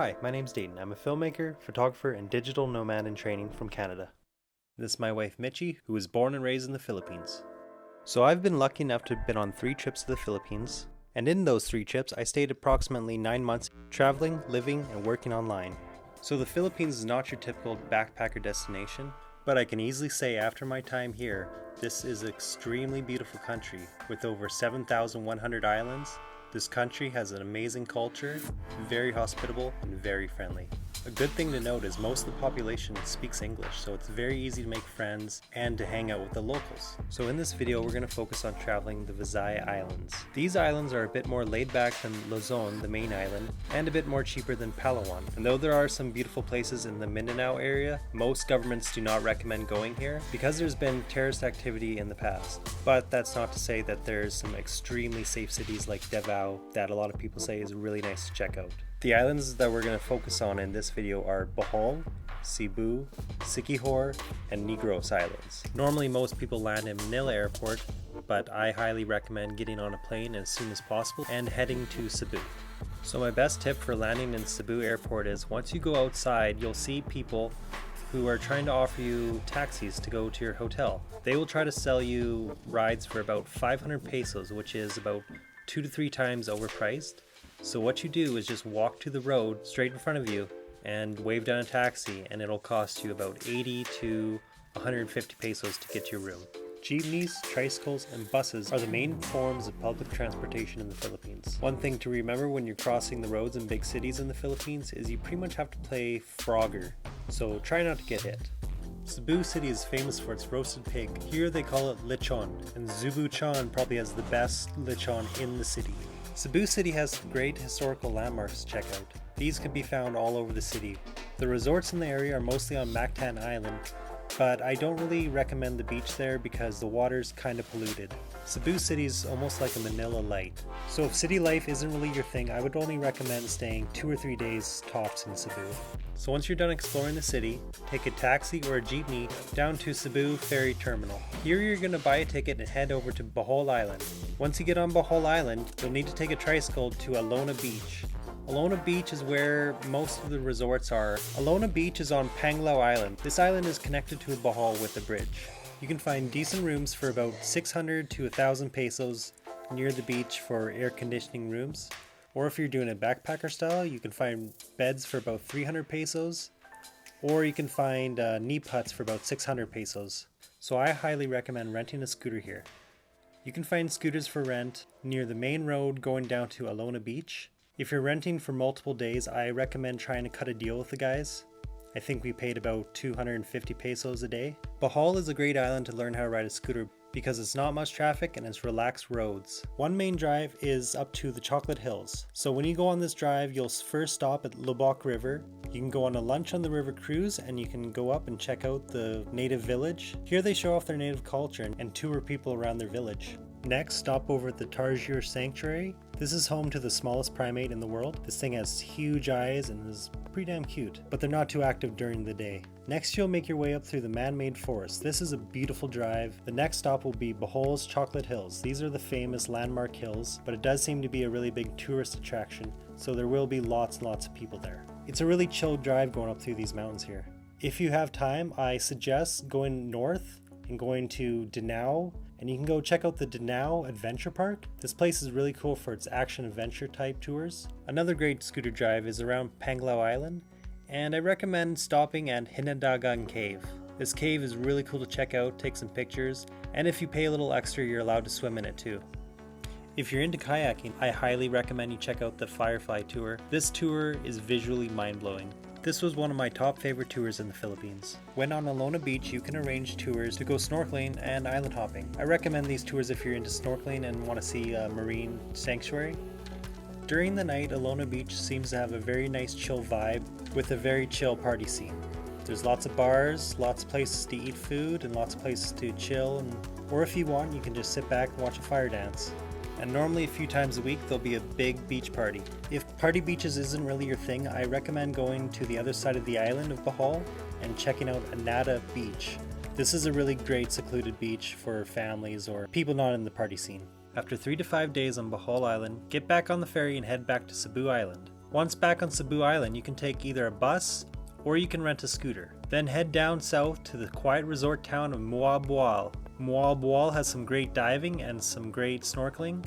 Hi, my name's Dayton. I'm a filmmaker, photographer, and digital nomad in training from Canada. This is my wife Mitchie, who was born and raised in the Philippines. So I've been lucky enough to have been on 3 trips to the Philippines, and in those 3 trips I stayed approximately 9 months traveling, living, and working online. So the Philippines is not your typical backpacker destination, but I can easily say after my time here, this is an extremely beautiful country with over 7,100 islands. This country has an amazing culture, very hospitable, and very friendly. A good thing to note is most of the population speaks English, so it's very easy to make friends and to hang out with the locals. So in this video, we're going to focus on traveling the Visayas Islands. These islands are a bit more laid back than Luzon, the main island, and a bit more cheaper than Palawan. And though there are some beautiful places in the Mindanao area, most governments do not recommend going here because there's been terrorist activity in the past. But that's not to say that there's some extremely safe cities like Davao that a lot of people say is really nice to check out. The islands that we're going to focus on in this video are Bohol, Cebu, Siquijor, and Negros Islands. Normally most people land in Manila Airport, but I highly recommend getting on a plane as soon as possible and heading to Cebu. So my best tip for landing in Cebu Airport is once you go outside, you'll see people who are trying to offer you taxis to go to your hotel. They will try to sell you rides for about 500 pesos, which is about 2 to 3 times overpriced. So what you do is just walk to the road straight in front of you and wave down a taxi, and it'll cost you about 80 to 150 pesos to get to your room. Jeepneys, tricycles, and buses are the main forms of public transportation in the Philippines. One thing to remember when you're crossing the roads in big cities in the Philippines is you pretty much have to play Frogger, so try not to get hit. Cebu City is famous for its roasted pig. Here they call it lechon, and Cebuchon probably has the best lechon in the city. Cebu City has great historical landmarks to check out. These can be found all over the city. The resorts in the area are mostly on Mactan Island, but I don't really recommend the beach there because the water's kind of polluted. Cebu City is almost like a Manila light. So if city life isn't really your thing, I would only recommend staying 2 or 3 days tops in Cebu. So once you're done exploring the city, take a taxi or a jeepney down to Cebu Ferry Terminal. Here you're going to buy a ticket and head over to Bohol Island. Once you get on Bohol Island, you'll need to take a tricycle to Alona Beach. Alona Beach is where most of the resorts are. Alona Beach is on Panglao Island. This island is connected to Bohol with a bridge. You can find decent rooms for about 600 to 1,000 pesos near the beach for air conditioning rooms. Or if you're doing a backpacker style, you can find beds for about 300 pesos. Or you can find neep huts for about 600 pesos. So I highly recommend renting a scooter here. You can find scooters for rent near the main road going down to Alona Beach. If you're renting for multiple days, I recommend trying to cut a deal with the guys. I think we paid about 250 pesos a day. Bohol is a great island to learn how to ride a scooter because it's not much traffic and it's relaxed roads. One main drive is up to the Chocolate Hills. So when you go on this drive, you'll first stop at Lubok River. You can go on a lunch on the river cruise and you can go up and check out the native village. Here they show off their native culture and tour people around their village. Next, stop over at the Tarsier Sanctuary. This is home to the smallest primate in the world. This thing has huge eyes and is pretty damn cute, but they're not too active during the day. Next, you'll make your way up through the man-made forest. This is a beautiful drive. The next stop will be Bohol's Chocolate Hills. These are the famous landmark hills, but it does seem to be a really big tourist attraction, so there will be lots and lots of people there. It's a really chill drive going up through these mountains here. If you have time, I suggest going north and going to Danao, and you can go check out the Danao Adventure Park. This place is really cool for its action adventure type tours. Another great scooter drive is around Panglao Island, and I recommend stopping at Hinadagan Cave. This cave is really cool to check out, take some pictures, and if you pay a little extra, you're allowed to swim in it too. If you're into kayaking, I highly recommend you check out the Firefly tour. This tour is visually mind-blowing. This was one of my top favorite tours in the Philippines. When on Alona Beach, you can arrange tours to go snorkeling and island hopping. I recommend these tours if you're into snorkeling and want to see a marine sanctuary. During the night, Alona Beach seems to have a very nice chill vibe with a very chill party scene. There's lots of bars, lots of places to eat food, and lots of places to chill, or if you want, you can just sit back and watch a fire dance. And normally a few times a week there'll be a big beach party. If party beaches isn't really your thing, I recommend going to the other side of the island of Bohol and checking out Anada Beach. This is a really great secluded beach for families or people not in the party scene. After 3 to 5 days on Bohol Island, get back on the ferry and head back to Cebu Island. Once back on Cebu Island, you can take either a bus or you can rent a scooter. Then head down south to the quiet resort town of Moalboal. Moalboal has some great diving and some great snorkeling,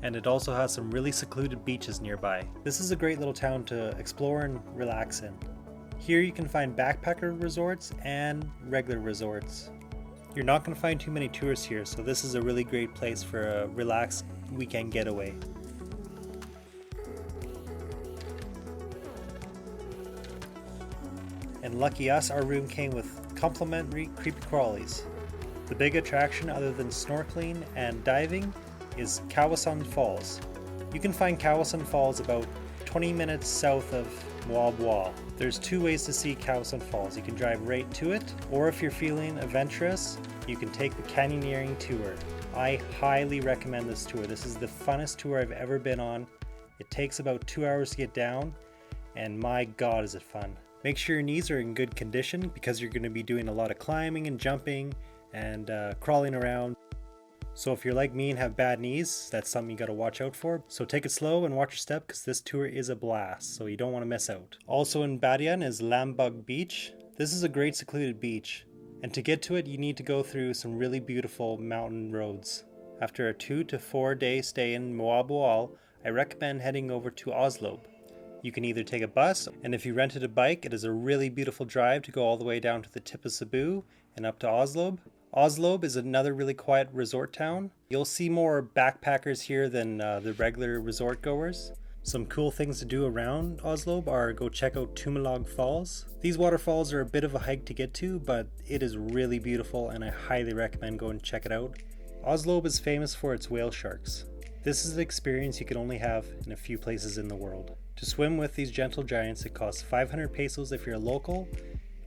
and it also has some really secluded beaches nearby. This is a great little town to explore and relax in. Here you can find backpacker resorts and regular resorts. You're not going to find too many tourists here, so this is a really great place for a relaxed weekend getaway. And lucky us, our room came with complimentary creepy crawlies. The big attraction other than snorkeling and diving is Kawasan Falls. You can find Kawasan Falls about 20 minutes south of Moalboal. There's two ways to see Kawasan Falls. You can drive right to it, or if you're feeling adventurous, you can take the canyoneering tour. I highly recommend this tour. This is the funnest tour I've ever been on. It takes about 2 hours to get down, and my god is it fun. Make sure your knees are in good condition because you're going to be doing a lot of climbing and jumping and crawling around. So if you're like me and have bad knees, that's something you got to watch out for. So take it slow and watch your step because this tour is a blast, so you don't want to miss out. Also in Badian is Lambug Beach. This is a great secluded beach, and to get to it you need to go through some really beautiful mountain roads. After a 2 to 4 day stay in Moalboal, I recommend heading over to Oslob. You can either take a bus, and if you rented a bike, it is a really beautiful drive to go all the way down to the tip of Cebu and up to Oslob. Oslob is another really quiet resort town. You'll see more backpackers here than the regular resort goers. Some cool things to do around Oslob are go check out Tumalog Falls. These waterfalls are a bit of a hike to get to, but it is really beautiful and I highly recommend going to check it out. Oslob is famous for its whale sharks. This is an experience you can only have in a few places in the world. To swim with these gentle giants, it costs 500 pesos if you're a local,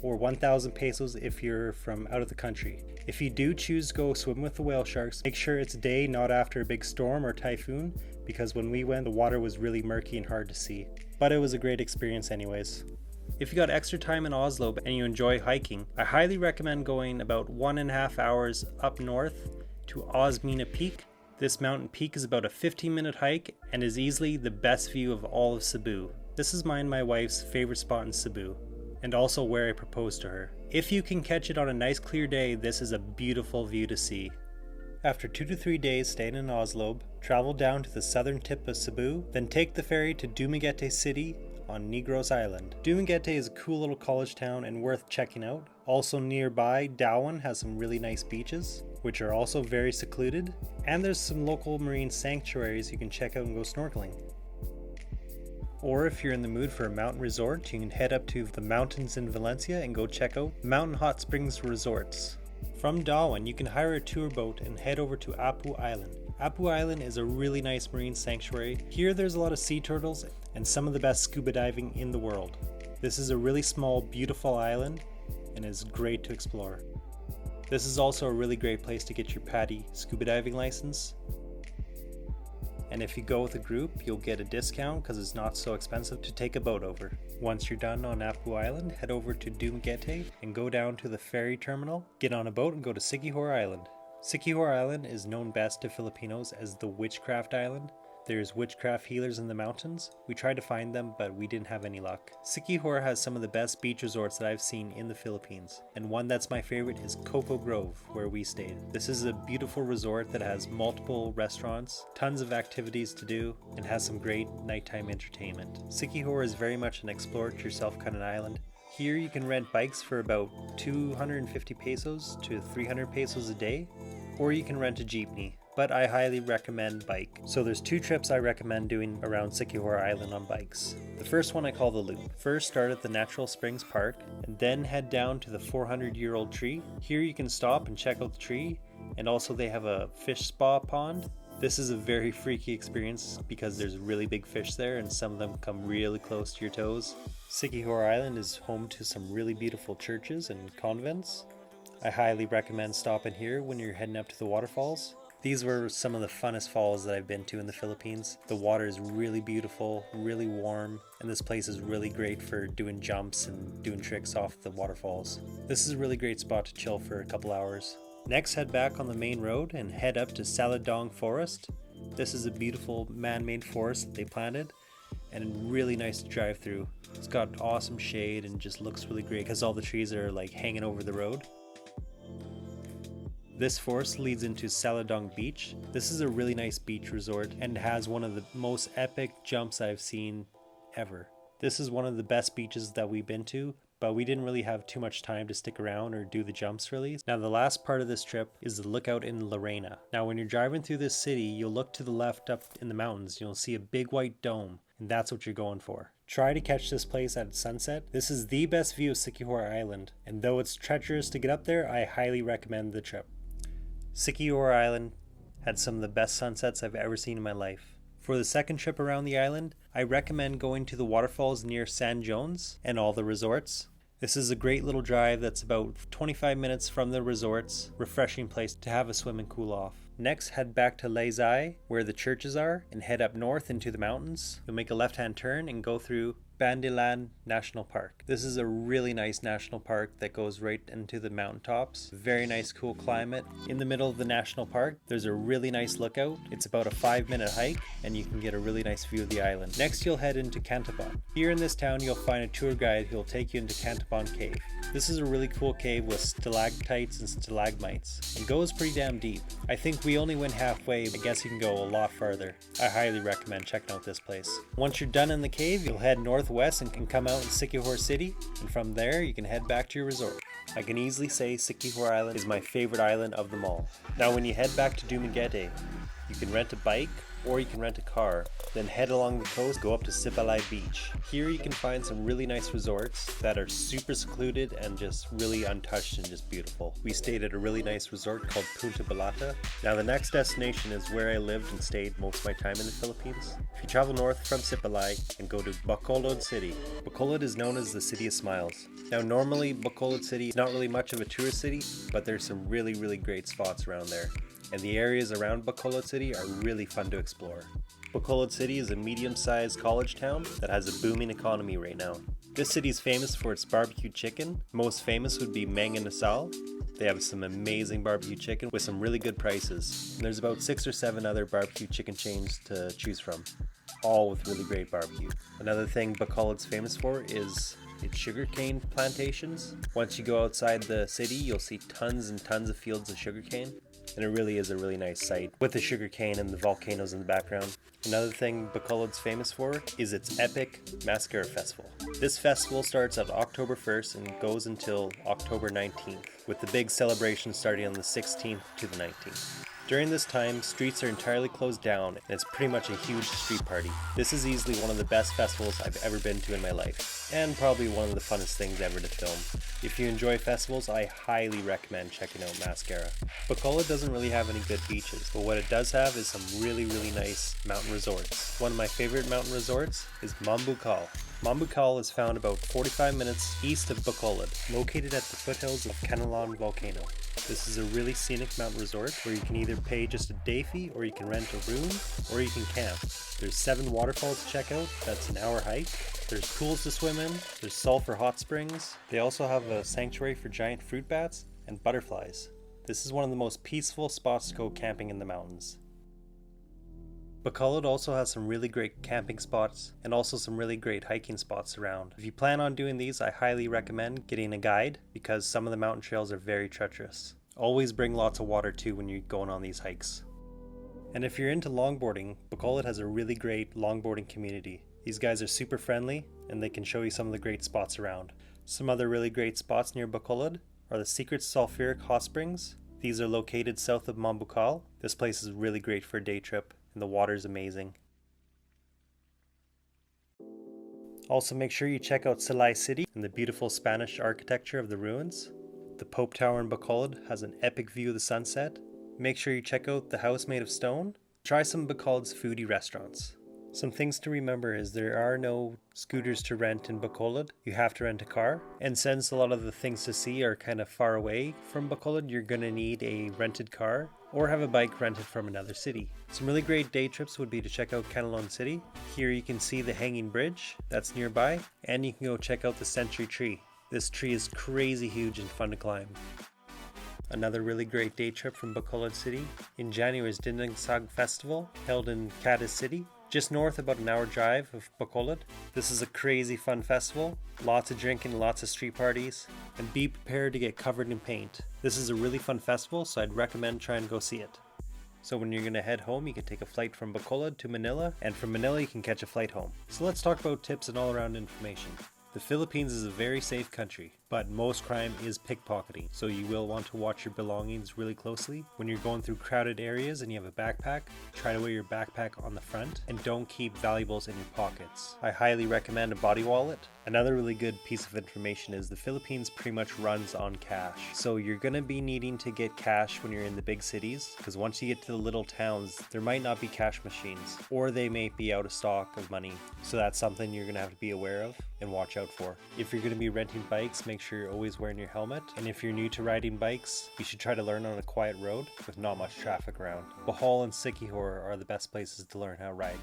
or 1,000 pesos if you're from out of the country. If you do choose to go swim with the whale sharks, make sure it's day, not after a big storm or typhoon, because when we went, the water was really murky and hard to see. But it was a great experience anyways. If you got extra time in Oslo and you enjoy hiking, I highly recommend going about 1.5 hours up north to Osmina Peak. This mountain peak is about a 15-minute hike and is easily the best view of all of Cebu. This is mine and my wife's favorite spot in Cebu, and also where I proposed to her. If you can catch it on a nice clear day, this is a beautiful view to see. After 2 to 3 days staying in Oslob, travel down to the southern tip of Cebu, then take the ferry to Dumaguete City on Negros Island. Dumaguete is a cool little college town and worth checking out. Also nearby, Dawan has some really nice beaches, which are also very secluded, and there's some local marine sanctuaries you can check out and go snorkeling. Or if you're in the mood for a mountain resort, you can head up to the mountains in Valencia and go check out Mountain Hot Springs Resorts. From Dawan, you can hire a tour boat and head over to Apo Island. Apo Island is a really nice marine sanctuary. Here there's a lot of sea turtles and some of the best scuba diving in the world. This is a really small, beautiful island and is great to explore. This is also a really great place to get your PADI scuba diving license. And if you go with a group, you'll get a discount because it's not so expensive to take a boat over. Once you're done on Apo Island, head over to Dumaguete and go down to the ferry terminal, get on a boat and go to Siquijor Island. Siquijor Island is known best to Filipinos as the Witchcraft Island. There's witchcraft healers in the mountains. We tried to find them, but we didn't have any luck. Siquijor has some of the best beach resorts that I've seen in the Philippines, and one that's my favorite is Coco Grove, where we stayed. This is a beautiful resort that has multiple restaurants, tons of activities to do, and has some great nighttime entertainment. Siquijor is very much an explore-it-yourself kind of island. Here you can rent bikes for about 250 pesos to 300 pesos a day, or you can rent a jeepney. But I highly recommend bike. So there's 2 trips I recommend doing around Siquijor Island on bikes. The first one I call the Loop. First start at the Natural Springs Park and then head down to the 400-year-old tree. Here you can stop and check out the tree, and also they have a fish spa pond. This is a very freaky experience because there's really big fish there and some of them come really close to your toes. Siquijor Island is home to some really beautiful churches and convents. I highly recommend stopping here when you're heading up to the waterfalls. These were some of the funnest falls that I've been to in the Philippines. The water is really beautiful, really warm, and this place is really great for doing jumps and doing tricks off the waterfalls. This is a really great spot to chill for a couple hours. Next, head back on the main road and head up to Saladong Forest. This is a beautiful man-made forest that they planted, and really nice to drive through. It's got awesome shade and just looks really great because all the trees are like hanging over the road. This forest leads into Saladong Beach. This is a really nice beach resort and has one of the most epic jumps I've seen ever. This is one of the best beaches that we've been to, but we didn't really have too much time to stick around or do the jumps really. Now the last part of this trip is the lookout in Lorena. Now when you're driving through this city, you'll look to the left up in the mountains. You'll see a big white dome, and that's what you're going for. Try to catch this place at sunset. This is the best view of Siquijor Island, and though it's treacherous to get up there, I highly recommend the trip. Siquijor Island had some of the best sunsets I've ever seen in my life. For the second trip around the island, I recommend going to the waterfalls near San Jones and all the resorts. This is a great little drive that's about 25 minutes from the resorts, refreshing place to have a swim and cool off. Next, head back to Les Isles, where the churches are, and head up north into the mountains. You'll make a left-hand turn and go through DELANIE National Park. This is a really nice national park that goes right into the mountaintops. Very nice, cool climate. In the middle of the national park, there's a really nice lookout. It's about a 5-minute hike, and you can get a really nice view of the island. Next, you'll head into Cantopon. Here in this town, you'll find a tour guide who'll take you into Cantopon Cave. This is a really cool cave with stalactites and stalagmites. It goes pretty damn deep. I think we only went halfway, but I guess you can go a lot farther. I highly recommend checking out this place. Once you're done in the cave, you'll head northwest and can come out in Siquijor City, and from there you can head back to your resort. I can easily say Siquijor Island is my favorite island of them all. Now when you head back to Dumaguete, you can rent a bike or you can rent a car, then head along the coast, go up to Sipalay Beach. Here you can find some really nice resorts that are super secluded and just really untouched and just beautiful. We stayed at a really nice resort called Punta Balata. Now the next destination is where I lived and stayed most of my time in the Philippines. If you travel north from Sipalay and go to Bacolod City, Bacolod is known as the City of Smiles. Now normally Bacolod City is not really much of a tourist city, but there's some really great spots around there. And the areas around Bacolod City are really fun to explore. Bacolod City is a medium-sized college town that has a booming economy right now. This city is famous for its barbecue chicken. Most famous would be Mang Inasal. They have some amazing barbecue chicken with some really good prices. And there's about 6 or 7 other barbecue chicken chains to choose from, all with really great barbecue. Another thing Bacolod's famous for is its sugarcane plantations. Once you go outside the city, you'll see tons and tons of fields of sugarcane. And it really is a really nice sight with the sugarcane and the volcanoes in the background. Another thing Bacolod's famous for is its epic Mascara Festival. This festival starts on October 1st and goes until October 19th, with the big celebration starting on the 16th to the 19th. During this time, streets are entirely closed down and it's pretty much a huge street party. This is easily one of the best festivals I've ever been to in my life, and probably one of the funnest things ever to film. If you enjoy festivals, I highly recommend checking out Mascara. Bacolod doesn't really have any good beaches, but what it does have is some really nice mountain resorts. One of my favorite mountain resorts is Moalboal. Moalboal is found about 45 minutes east of Bacolod, located at the foothills of Canelon volcano. This is a really scenic mountain resort where you can either pay just a day fee or you can rent a room or you can camp. There's 7 waterfalls to check out, that's an hour hike. There's pools to swim in, there's sulfur hot springs. They also have a sanctuary for giant fruit bats and butterflies. This is one of the most peaceful spots to go camping in the mountains. Bacolod also has some really great camping spots and also some really great hiking spots around. If you plan on doing these, I highly recommend getting a guide because some of the mountain trails are very treacherous. Always bring lots of water too when you're going on these hikes. And if you're into longboarding, Bacolod has a really great longboarding community. These guys are super friendly and they can show you some of the great spots around. Some other really great spots near Bacolod are the Secret Sulfuric Hot Springs. These are located south of Moalboal. This place is really great for a day trip and the water is amazing. Also make sure you check out Cebu City and the beautiful Spanish architecture of the ruins. The Pope Tower in Bacolod has an epic view of the sunset. Make sure you check out the House Made of Stone. Try some of Bacolod's foodie restaurants. Some things to remember is there are no scooters to rent in Bacolod. You have to rent a car. And since a lot of the things to see are kind of far away from Bacolod, you're going to need a rented car or have a bike rented from another city. Some really great day trips would be to check out Canelon City. Here you can see the hanging bridge that's nearby, and you can go check out the century tree. This tree is crazy huge and fun to climb. Another really great day trip from Bacolod City in January is Dinagsag Festival held in Cadiz City. just north about an hour drive of Bacolod. This is a crazy fun festival, lots of drinking, lots of street parties, and be prepared to get covered in paint. This is a really fun festival, so I'd recommend trying to go see it. So when you're going to head home, you can take a flight from Bacolod to Manila, and from Manila you can catch a flight home. So let's talk about tips and all around information. The Philippines is a very safe country, but most crime is pickpocketing, so you will want to watch your belongings really closely. When you're going through crowded areas and you have a backpack, try to wear your backpack on the front and don't keep valuables in your pockets. I highly recommend a body wallet. Another really good piece of information is the Philippines pretty much runs on cash. So you're going to be needing to get cash when you're in the big cities, because once you get to the little towns, there might not be cash machines, or they may be out of stock of money. So that's something you're going to have to be aware of and watch out for. If you're going to be renting bikes, make sure you're always wearing your helmet. And if you're new to riding bikes, you should try to learn on a quiet road with not much traffic around. Bohol and Siquijor are the best places to learn how to ride.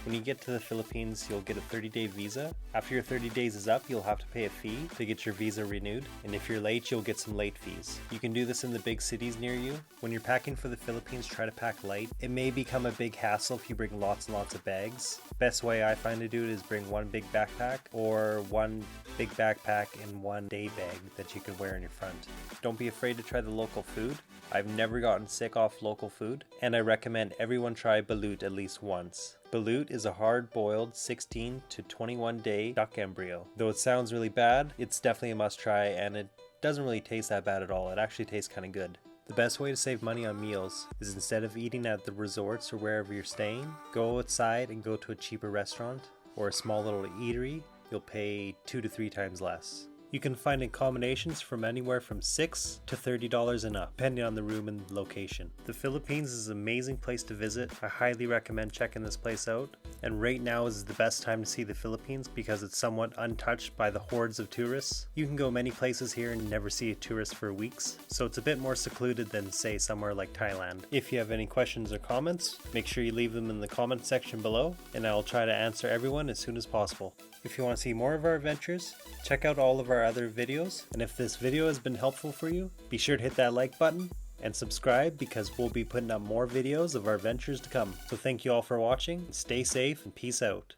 When you get to the Philippines, you'll get a 30-day visa. After your 30 days is up, you'll have to pay a fee to get your visa renewed. And if you're late, you'll get some late fees. You can do this in the big cities near you. When you're packing for the Philippines, try to pack light. It may become a big hassle if you bring lots and lots of bags. Best way I find to do it is bring one big backpack or one big backpack and one day bag that you can wear in your front. Don't be afraid to try the local food. I've never gotten sick off local food, and I recommend everyone try balut at least once. Balut is a hard-boiled 16 to 21 day duck embryo. Though it sounds really bad, it's definitely a must try, and it doesn't really taste that bad at all. It actually tastes kind of good. The best way to save money on meals is instead of eating at the resorts or wherever you're staying, go outside and go to a cheaper restaurant or a small little eatery. You'll pay 2 to 3 times less. You can find accommodations from anywhere from $6 to $30 and up, depending on the room and location. The Philippines is an amazing place to visit. I highly recommend checking this place out. And right now is the best time to see the Philippines because it's somewhat untouched by the hordes of tourists. You can go many places here and never see a tourist for weeks, so it's a bit more secluded than, say, somewhere like Thailand. If you have any questions or comments, make sure you leave them in the comment section below, and I'll try to answer everyone as soon as possible. If you want to see more of our adventures, check out all of our other videos, and if this video has been helpful for you, be sure to hit that like button and subscribe because we'll be putting up more videos of our adventures to come. So thank you all for watching, stay safe, and peace out.